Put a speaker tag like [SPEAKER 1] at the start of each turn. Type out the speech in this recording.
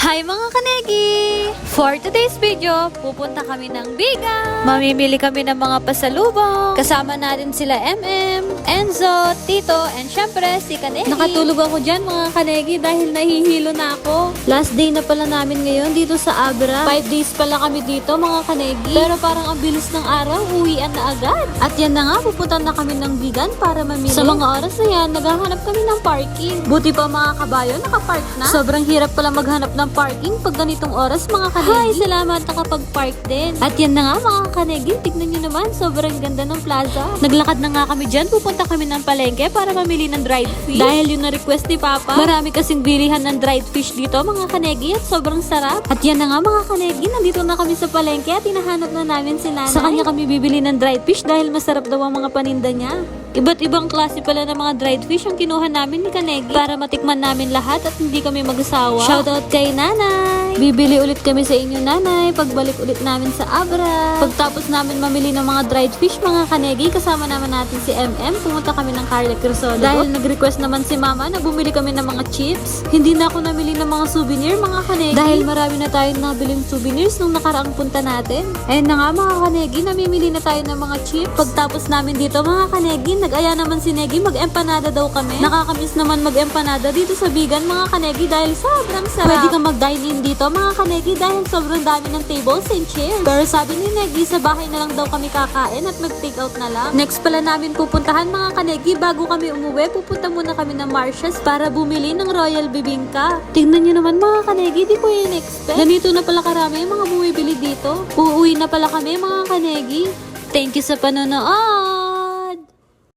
[SPEAKER 1] Hi mga kanegi! For today's video, pupunta kami ng Bigan. Mamimili kami ng mga pasalubong. Kasama natin sila Enzo, Tito, and syempre si Kanegi. Nakatulog ako dyan mga kanegi dahil nahihilo na ako. Last day na pala namin ngayon dito sa Abra. 5 days pala kami dito mga kanegi. Pero parang ang bilis ng araw, uwian na agad. At yan na nga, pupunta na kami ng Bigan para mamili. Sa mga oras na yan, naghahanap kami ng parking. Buti pa mga kabayo, nakapark na. Sobrang hirap pala maghanap ng parking pag ganitong oras mga kanegi. Hi, salamat nakapag-park din. At yan na nga mga kanegi, tignan nyo naman, sobrang ganda ng plaza. Naglakad na nga kami dyan, pupunta kami ng palengke para mamili ng dried fish. Dahil yun na request ni Papa, marami kasing bilihan ng dried fish dito mga kanegi at sobrang sarap. At yan na nga mga kanegi, nandito na kami sa palengke at hinahanap na namin si Nanay. Sa kanya kami bibili ng dried fish dahil masarap daw ang mga paninda niya. Iba't ibang klase pala ng mga dried fish ang kinuha namin ni Kanegi para matikman namin lahat at hindi kami mag-asawa. Shoutout kay Nanay! Bibili ulit kami sa inyo Nanay pagbalik ulit namin sa Abra. Pagtapos namin mamili ng mga dried fish mga Kanegi, kasama naman natin si pumunta kami ng Carla Crisolo. Dahil nag-request naman si Mama na bumili kami ng mga chips. Hindi na ako namili ng mga souvenir mga Kanegi dahil marami na tayong nabiling souvenirs nung nakaraang punta natin. Ayun na nga mga Kanegi, namimili na tayo ng mga chips. Pagtapos namin dito mga Kanegi, nag-aya naman si Negi mag-empanada daw kami. Nakakamiss naman mag-empanada dito sa Bigan mga Kanegi dahil sobrang sarap. Pwede kang mag-dine in dito mga Kanegi dahil sobrang dami ng tables and chairs. Pero sabi ni Negi sa bahay na lang daw kami kakain at mag-take out na lang. Next pala namin pupuntahan mga Kanegi, bago kami umuwi, pupunta muna kami ng Marshalls para bumili ng Royal Bibingka. Tingnan nyo naman mga Kanegi, di ko yun expect. Ganito na pala karami yung mga bumibili dito. Uuwi na pala kami mga Kanegi. Thank you sa panonood!